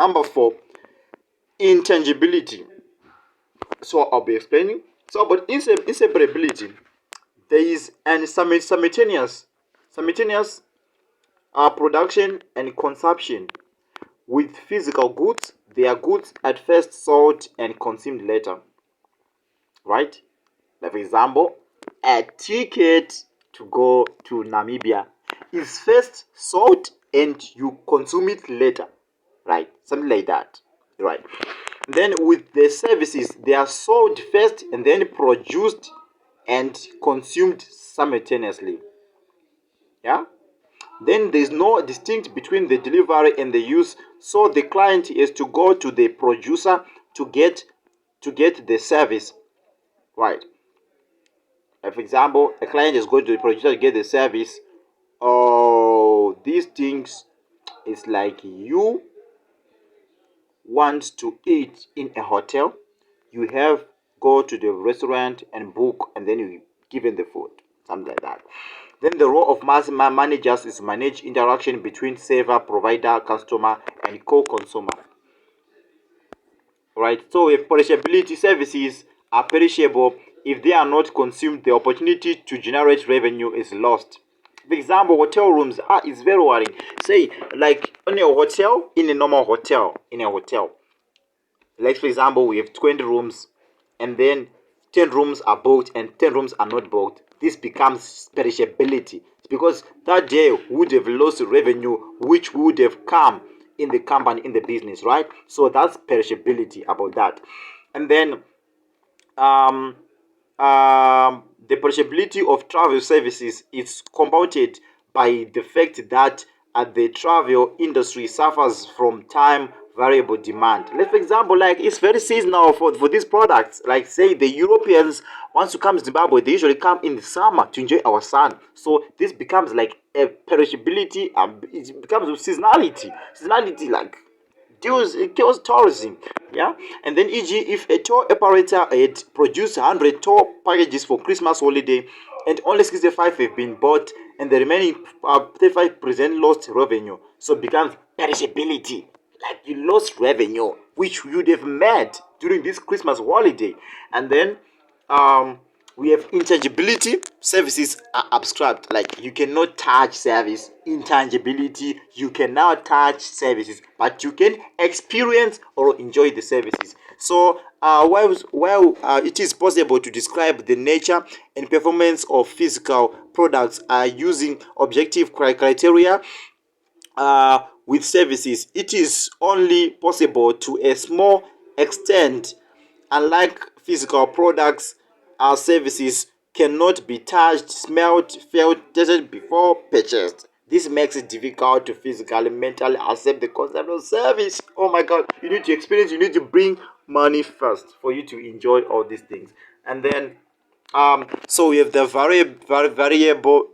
Number 4, intangibility. So I'll be explaining. So about inseparability, there is an simultaneous production and consumption. With physical goods, they are goods at first sold and consumed later. Right? Like for example, a ticket to go to Namibia is first sold and you consume it later. Right? Something like that. Right? Then with the services, they are sold first and then produced and consumed simultaneously. Yeah? Then there is no distinct between the delivery and the use, so the client is to go to the producer to get the service. Right? For example, a client is going to the producer to get the service. Oh, these things is like you want to eat in a hotel, you have go to the restaurant and book, and then you given the food, something like that. Then the role of managers is manage interaction between server, provider, customer, and co-consumer. Right? So if perishability services are perishable, if they are not consumed, the opportunity to generate revenue is lost. For example, hotel rooms is very worrying. Say, like in a hotel, in a normal hotel, like for example, we have 20 rooms, and then 10 rooms are booked and 10 rooms are not booked. This becomes perishability because that day would have lost revenue, which would have come in the company, in the business, right? So that's perishability about that. And then um, the perishability of travel services is compounded by the fact that the travel industry suffers from time variable demand. Let's, for example, like it's very seasonal for these products. Like say the Europeans wants to come to Zimbabwe, they usually come in the summer to enjoy our sun. So this becomes like a perishability, it becomes seasonality. Seasonality like it kills tourism. Yeah. And then e.g., if a tour operator had produced 100 tour packages for Christmas holiday and only 65 have been bought and the remaining 35% lost revenue, so it becomes perishability. Like you lost revenue which you'd have made during this Christmas holiday. And then we have intangibility. Services are abstract, like you cannot touch service. Intangibility, you cannot touch services, but you can experience or enjoy the services. So while it is possible to describe the nature and performance of physical products using objective criteria, with services, it is only possible to a small extent. Unlike physical products, our services cannot be touched, smelled, felt, tested before purchased. This makes it difficult to physically, mentally accept the concept of service. Oh my god, you need to experience, you need to bring money first for you to enjoy all these things. And then so we have the variable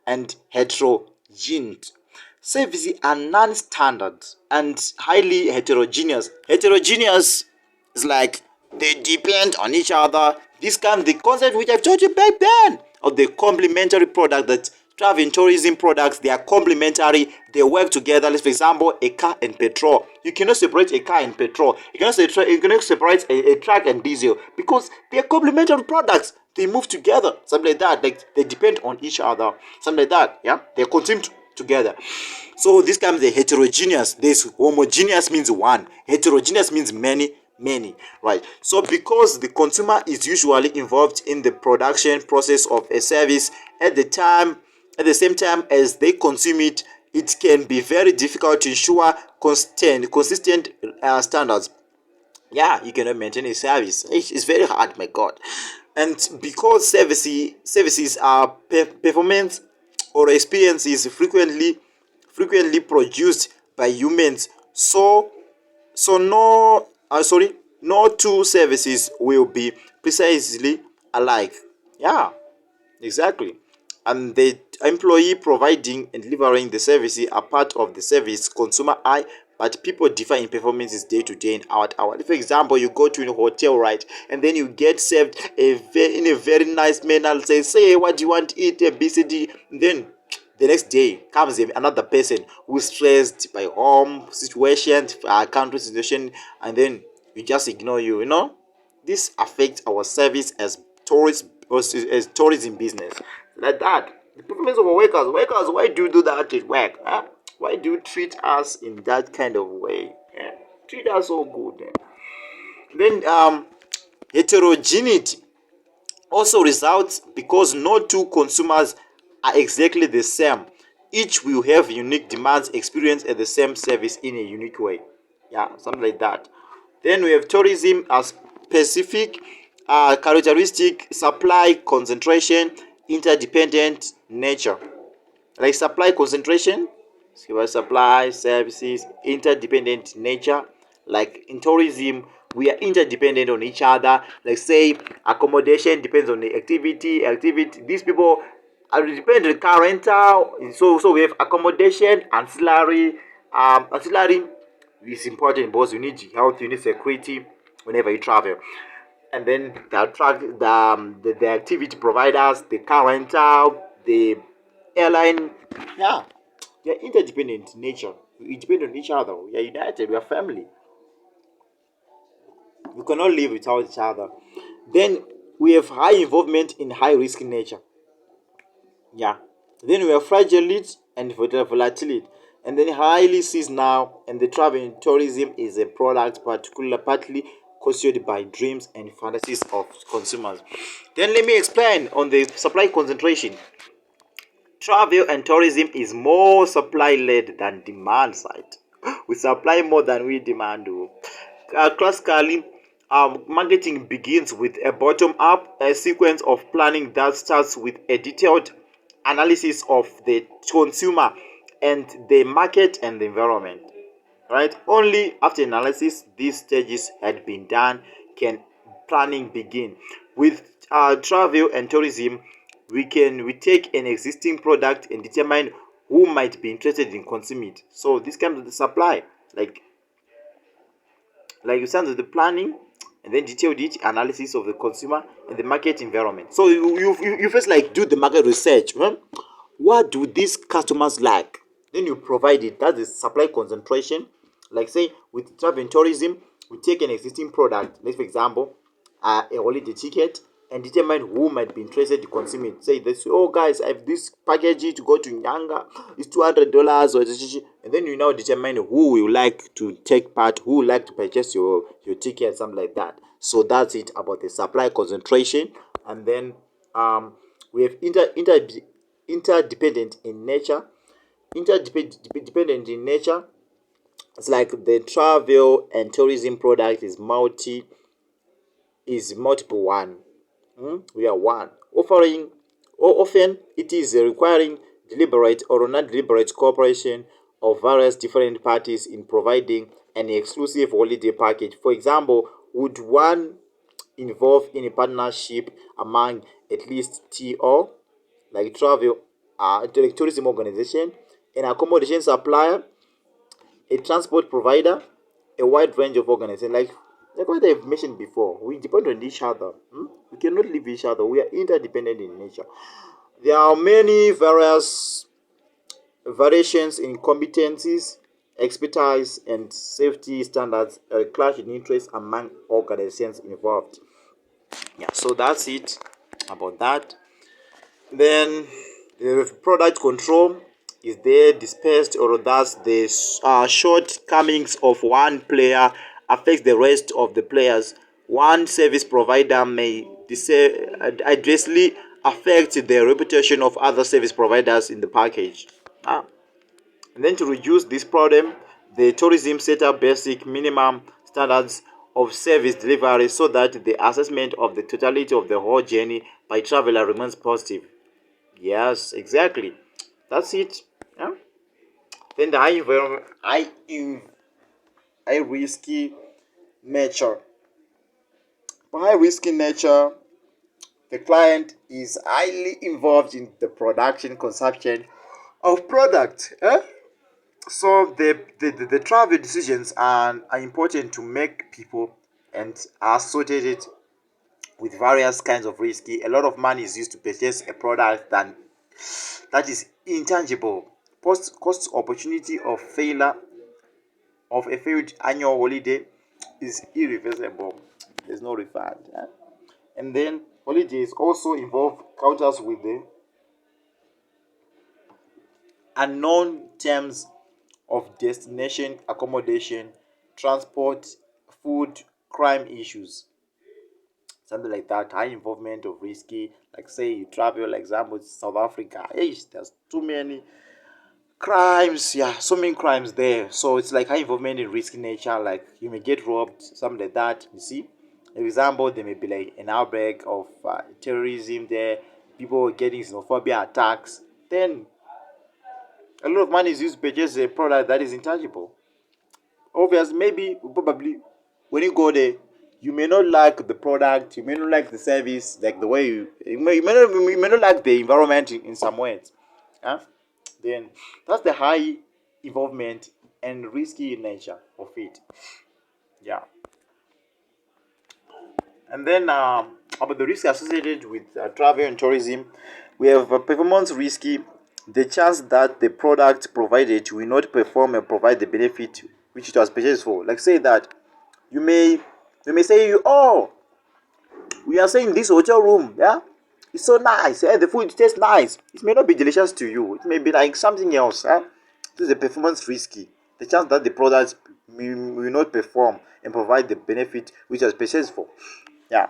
and heterogeneous. Services are non-standard and highly heterogeneous. Heterogeneous is like they depend on each other. This kind of the concept which I've told you back then of the complementary product, that travel and tourism products, they are complementary, they work together. Let's, for example, a car and petrol. You cannot separate a car and petrol. You cannot separate a truck and diesel because they are complementary products. They move together, something like that. Like they depend on each other, something like that. Yeah, they're consumed together. So this comes the heterogeneous. This homogeneous means one. Heterogeneous means many, right? So because the consumer is usually involved in the production process of a service at the same time as they consume it, it can be very difficult to ensure consistent standards. Yeah, you cannot maintain a service. It's very hard, my god. And because services are performance or experiences frequently produced by humans, so no two services will be precisely alike. Yeah, exactly. And the employee providing and delivering the services are part of the service consumer eye, but people differ in performances day to day and hour to hour. For example, you go to a hotel, right, and then you get served in a very nice manner. Say what do you want to eat, a BCD. Then the next day comes another person who's stressed by home situation, country situation, and then you just ignore you. You know, this affects our service as tourists, as tourism business, like that. The performance of our workers, why do you do that at work? Huh? Why do you treat us in that kind of way? Eh? Treat us so good. Eh? Then heterogeneity also results because no two consumers are exactly the same. Each will have unique demands experienced at the same service in a unique way. Yeah, something like that. Then we have tourism as specific characteristic, supply concentration, interdependent nature. Like supply concentration, supply services, interdependent nature. Like in tourism, we are interdependent on each other. Like say accommodation depends on the activity these people are dependent on car rental. So we have accommodation, ancillary is important because you need health, you need security whenever you travel. And then the attract the activity providers, the car rental, the airline. Yeah, they are interdependent in nature. We depend on each other. We are united. We are family. We cannot live without each other. Then we have high involvement in high risk nature. Yeah. Then we have fragility and volatility. And then highly seasonal, and the travel and tourism is a product partly consumed by dreams and fantasies of consumers. Then let me explain on the supply concentration. Travel and tourism is more supply led than demand side. We supply more than we demand. Oh. Classically, marketing begins with a bottom up a sequence of planning that starts with a detailed analysis of the consumer and the market and the environment. Right? Only after analysis these stages had been done can planning begin. With travel and tourism, we take an existing product and determine who might be interested in consuming it. So this comes with the supply, like you start with the planning and then detailed it analysis of the consumer and the market environment. So you first like do the market research. Huh? What do these customers like? Then you provide it. That's the supply concentration. Like say with travel and tourism, we take an existing product. Let's for example, a holiday ticket and determine who might be interested to consume it. Say this, oh guys, I have this package to go to Nyanga. It's $200 or and then you now determine who will like to take part, who will like to purchase your ticket, something like that. So that's it about the supply concentration. And then we have interdependent in nature. Interdependent in nature, it's like the travel and tourism product is multiple one. We are one offering, or often it is requiring deliberate or not deliberate cooperation of various different parties in providing an exclusive holiday package. For example, would one involve in a partnership among at least TO, like travel, tourism organization, an accommodation supplier, a transport provider, a wide range of organizations. Like what I've mentioned before, we depend on each other. We cannot live each other. We are interdependent in nature. There are many various variations in competencies, expertise, and safety standards clash in interest among organizations involved. Yeah, so that's it about that. Then the product control is there dispersed, or thus the shortcomings of one player affects the rest of the players. One service provider may adversely affect the reputation of other service providers in the package. And then to reduce this problem, the tourism set up basic minimum standards of service delivery so that the assessment of the totality of the whole journey by traveler remains positive. Yes, exactly. That's it. Yeah. Then the high risky nature. For high risky nature, the client is highly involved in the production, consumption of product. So the travel decisions are important to make people and are associated with various kinds of risky. A lot of money is used to purchase a product than that is intangible. Cost opportunity of failure of a failed annual holiday is irreversible. There's no refund. And then holidays also involve counters with the unknown terms of destination, accommodation, transport, food, crime issues, something like that. High involvement of risky, like say you travel, like example, South Africa. Hey, there's too many crimes, yeah, so many crimes there. So it's like high involvement in risky nature, like you may get robbed, something like that. You see, for example, there may be like an outbreak of terrorism there, people getting xenophobia attacks. Then a lot of money is used to purchase a product that is intangible. Obviously, maybe probably when you go there, you may not like the product, you may not like the service, like the way you may not like the environment in some ways. Huh? Then that's the high involvement and risky nature of it. Yeah. And then about the risk associated with travel and tourism, we have performance risky, the chance that the product provided will not perform and provide the benefit which it was purchased for. Like say that you may you may say oh, we are saying this hotel room, yeah, it's so nice, the food tastes nice. It may not be delicious to you, it may be like something else. This is a performance risky, the chance that the product will not perform and provide the benefit which was purchased for. Yeah.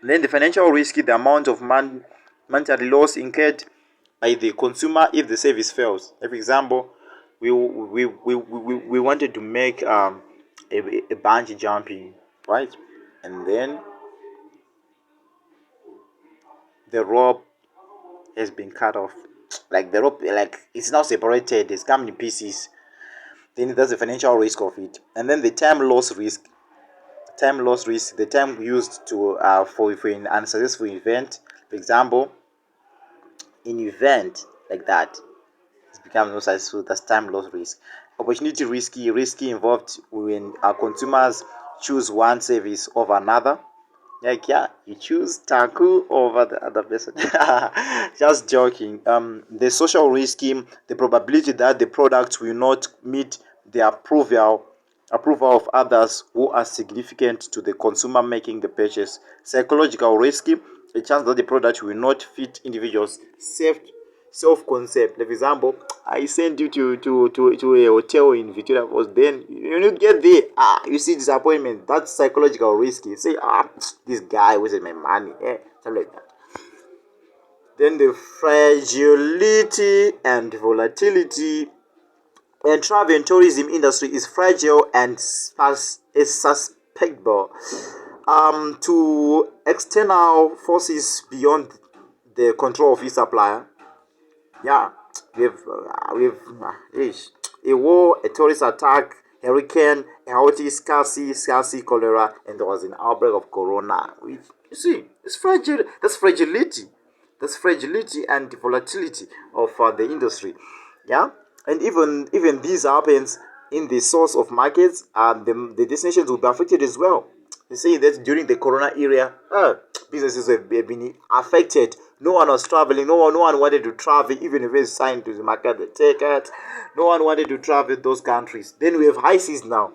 Then the financial risky, the amount of monetary loss incurred by the consumer if the service fails. For example, we wanted to make a bungee jumping, right? And then the rope has been cut off. Like the rope, like it's now separated, it's come in pieces. Then there's the financial risk of it. And then the time loss risk, the time used to for an unsuccessful event. For example, in event like that, it becomes no successful. That's time loss risk. Opportunity risky involved when our consumers choose one service over another. Like yeah, you choose Taku over the other person. Just joking. The social risky, the probability that the product will not meet the approval of others who are significant to the consumer making the purchase. Psychological risky, a chance that the product will not fit individuals self concept. For example, I send you to a hotel in Victoria Falls, then you get there, you see disappointment. That's psychological risky. Say, this guy wasted my money, something like that. Then the fragility and volatility, and travel and tourism industry is fragile and is susceptible to external forces beyond the control of its supplier. Yeah, a war, a terrorist attack, hurricane, a healthy scarcity, cholera, and there was an outbreak of corona. You see, it's fragile. That's fragility. That's fragility and volatility of the industry. Yeah, and even this happens in the source of markets, the destinations will be affected as well. You see that during the corona era, businesses have been affected. No one was traveling. No one wanted to travel, even if it's signed to the market the ticket. No one wanted to travel those countries. Then we have high seas now.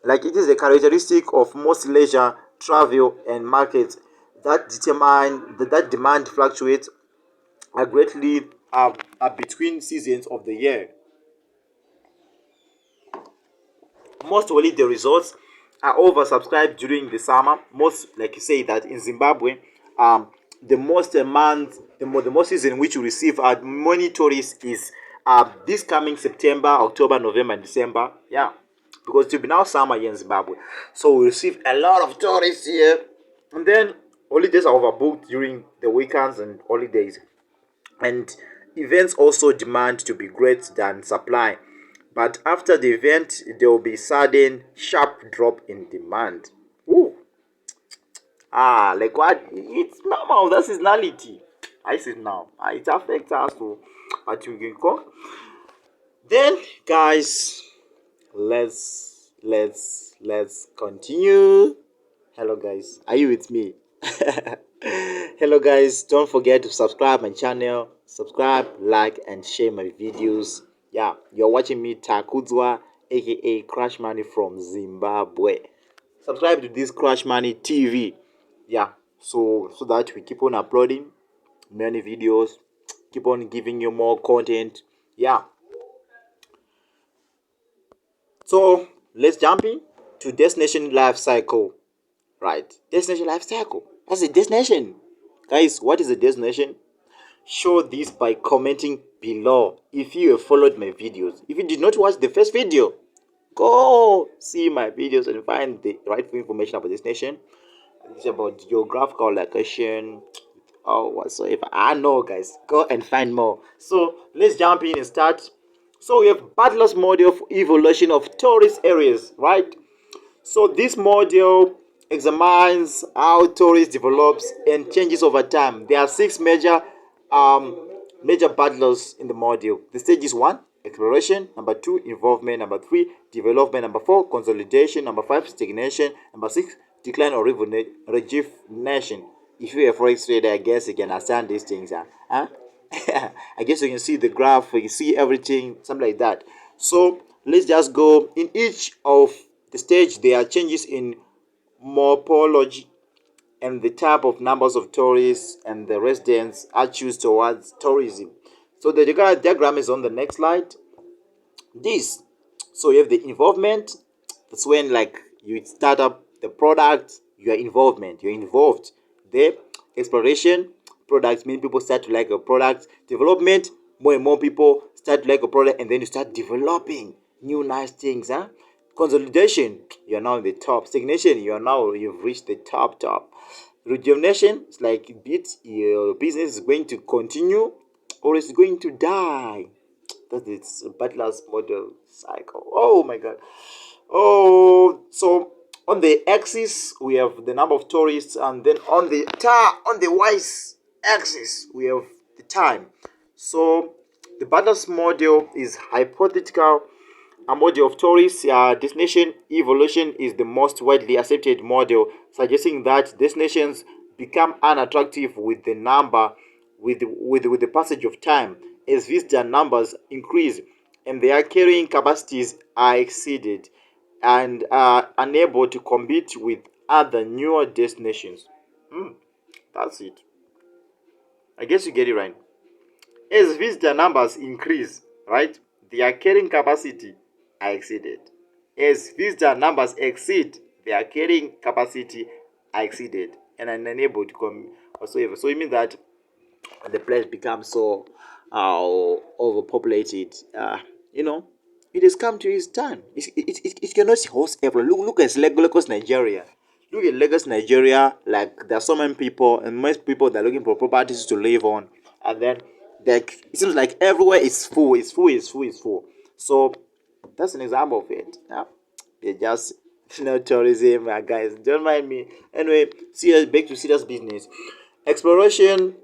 Like it is a characteristic of most leisure travel and markets that determine that demand fluctuates greatly between seasons of the year. Most holiday resorts are oversubscribed during the summer. Most, like you say, that in Zimbabwe, the most month, the most season in which you receive many tourists is this coming September, October, November, and December. Yeah, because it will be now summer here in Zimbabwe, so we receive a lot of tourists here. And then holidays are overbooked during the weekends and holidays, and events also demand to be greater than supply. But after the event, there will be sudden sharp drop in demand. Ooh. Like what? It's normal. That's seasonality. I see now. It affects us too. But we can go. Then, guys, let's continue. Hello, guys. Are you with me? Hello guys, don't forget to subscribe my channel, subscribe, like and share my videos. Yeah, you're watching me Takuzwa, aka Crash Money from Zimbabwe. Subscribe to this Crash Money TV. Yeah, so that we keep on uploading many videos, keep on giving you more content. Yeah, so let's jump in to destination life cycle. Right, destination life cycle. What's a destination? Guys, what is a destination? Show this by commenting below if you have followed my videos. If you did not watch the first video, go see my videos and find the rightful information about destination. It's about geographical location or whatsoever. I know, guys. Go and find more. So let's jump in and start. So we have Butler's model of evolution of tourist areas, right? So this model examines how tourist develops and changes over time. There are six major battlers in the model. The stage is one, exploration; number two, involvement; number three, development; number four, consolidation; number five, stagnation; number six, decline or rejuvenation. If you're a forex trader, I guess you can understand these things, huh? I guess you can see the graph, you can see everything, something like that. So let's just go in each of the stage. There are changes in morphology and the type of numbers of tourists and the residents are choose towards tourism. So the diagram is on the next slide. This, so you have the involvement. That's when like you start up the product, your involvement, you're involved. The exploration, products, many people start to like a product. Development, more and more people start to like a product, and then you start developing new nice things, huh? Consolidation, you're now in the top. Stagnation, you've reached the top. Rejuvenation, it's like bit your business is going to continue or it's going to die. That is Butler's model cycle. Oh my god. Oh, so on the axis we have the number of tourists, and then on the y axis we have the time. So the Butler's model is hypothetical. A model of tourist destination evolution is the most widely accepted model, suggesting that destinations become unattractive with the number with the passage of time as visitor numbers increase and their carrying capacities are exceeded and are unable to compete with other newer destinations. That's it. I guess you get it right. As visitor numbers increase, right, their carrying capacity are exceeded. As visitor numbers exceed, their carrying capacity are exceeded and are unable to come whatsoever. So it means that the place becomes so overpopulated. You know, it has come to its turn. It cannot host everyone. Look at Lagos, Nigeria. Look at Lagos, Nigeria. Like there are so many people, and most people that are looking for properties to live on, and then like it seems like everywhere is full. It's full. It's full. It's full. So that's an example of it. Yeah, they just tourism, guys. Don't mind me. Anyway, serious back to serious business. Exploration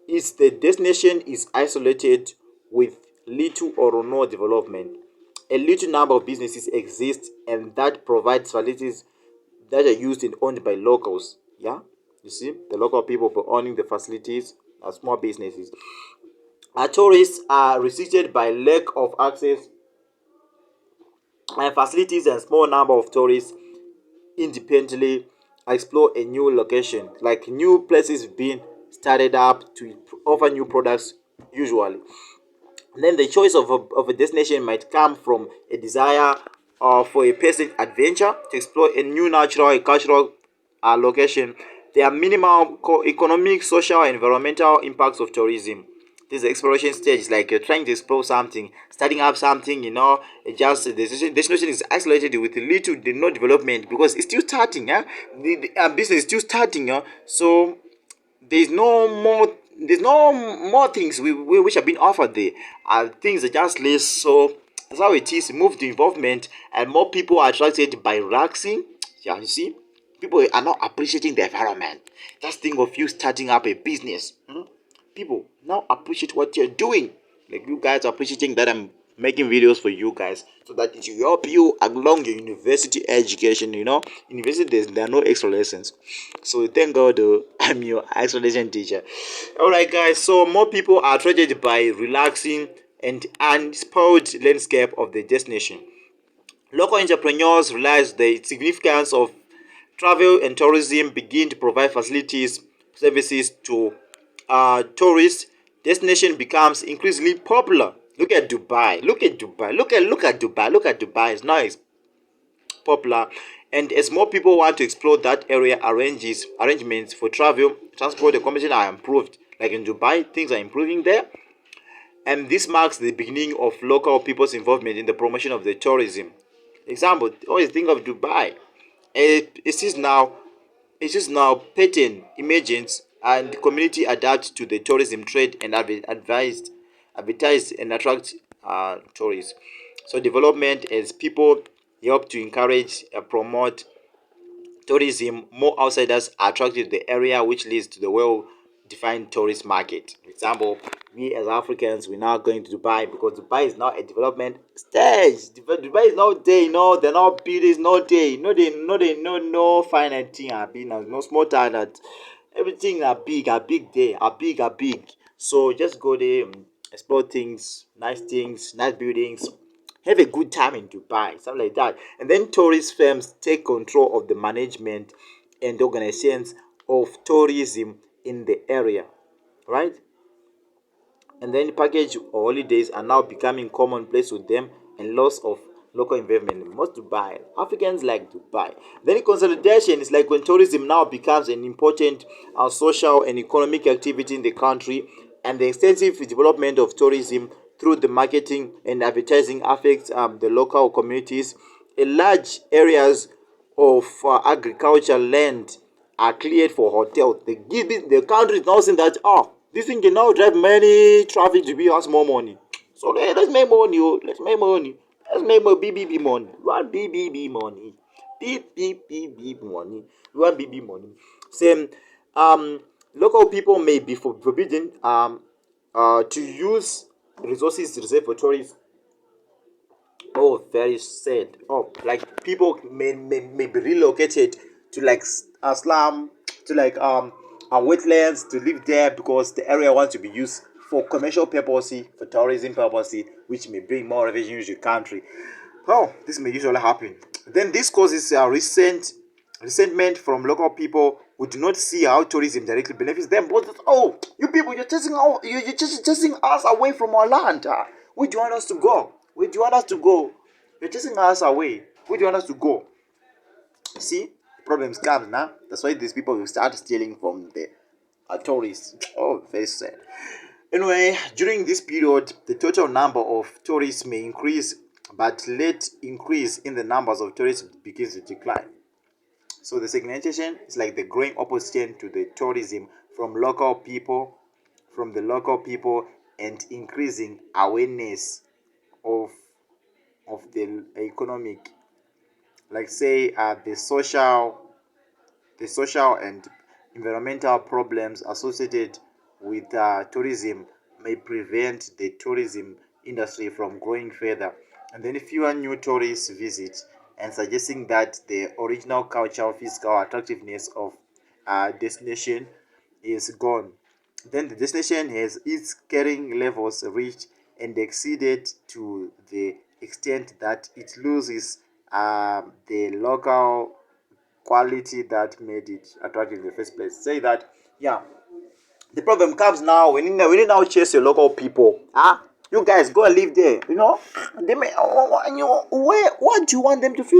is the destination is isolated with little or no development. A little number of businesses exist and that provides facilities that are used and owned by locals. Yeah, you see, the local people for owning the facilities are small businesses. Our tourists are restricted by lack of access and facilities, and small number of tourists independently explore a new location, like new places being started up to offer new products usually. And then the choice of a destination might come from a desire for a person adventure to explore a new natural and cultural location. There are minimal economic, social, and environmental impacts of tourism. This exploration stage is like you're trying to explore something, starting up something, it just the destination is isolated with little no development because it's still starting, yeah. The business is still starting, yeah. So there's no more things which are being offered there. Things are just less. So that's how it is. Move to involvement, and more people are attracted by relaxing. Yeah, you see, people are not appreciating the environment. Just think of you starting up a business. People now appreciate what you're doing. Like you guys are appreciating that I'm making videos for you guys so that it will help you along your university education. University there are no extra lessons. So thank God I'm your extra lesson teacher. Alright guys, so more people are attracted by relaxing and unspoiled landscape of the destination. Local entrepreneurs realize the significance of travel and tourism, begin to provide facilities, services to tourists. Destination becomes increasingly popular. Look at Dubai. Look at Dubai. Look at Dubai. Look at Dubai. It's nice, popular, and as more people want to explore that area, arrangements for travel, transport, accommodation are improved. Like in Dubai, things are improving there, and this marks the beginning of local people's involvement in the promotion of the tourism. Example, always think of Dubai. It is now pattern emergence, and the community adapt to the tourism trade and advertise and attract tourists. So development as people help to encourage promote tourism, more outsiders are attracted to the area, which leads to the well-defined tourist market. For example, we as Africans, we're now going to Dubai because Dubai is now a development stage. Dubai is not there, they're not building, it's not there. No financing are being, no small time that everything are big there, are big. So just go there, explore things, nice buildings, have a good time in Dubai, something like that. And then tourist firms take control of the management and organizations of tourism in the area, right? And then package holidays are now becoming commonplace with them and loss of local investment. Most Dubai, Africans like Dubai. Then consolidation is like when tourism now becomes an important social and economic activity in the country, and the extensive development of tourism through the marketing and advertising affects the local communities. A large areas of agricultural land are cleared for hotels. The country is now saying that this thing can now drive many traffic to be us more money. So let's make money, let's make money. Let's make more BBB money. We want BBB money. BBB money. We want BB money. Same local people may be forbidden to use resources reserved for tourists. Oh, very sad. Oh, like people may be relocated to like slum, to like wetlands to live there because the area wants to be used for commercial purposes, for tourism purposes, which may bring more revenue to the country. Oh, this may usually happen. Then this causes a resentment from local people who do not see how tourism directly benefits them. But you people, you're chasing us away from our land. Where do you want us to go? Where do you want us to go? You're chasing us away. Where do you want us to go? See, problems come now. That's why these people will start stealing from the tourists. Oh, very sad. Anyway, during this period, the total number of tourists may increase, but late increase in the numbers of tourists begins to decline. So the segmentation is like the growing opposition to the tourism from the local people, and increasing awareness of the economic, like say the social and environmental problems associated with tourism may prevent the tourism industry from growing further, and then fewer new tourists visit, and suggesting that the original cultural physical attractiveness of a destination is gone. Then the destination has its carrying levels reached and exceeded to the extent that it loses the local quality that made it attractive in the first place. Say that, yeah. The problem comes now when you now chase your local people. You guys go and live there. They may, what do you want them to feel?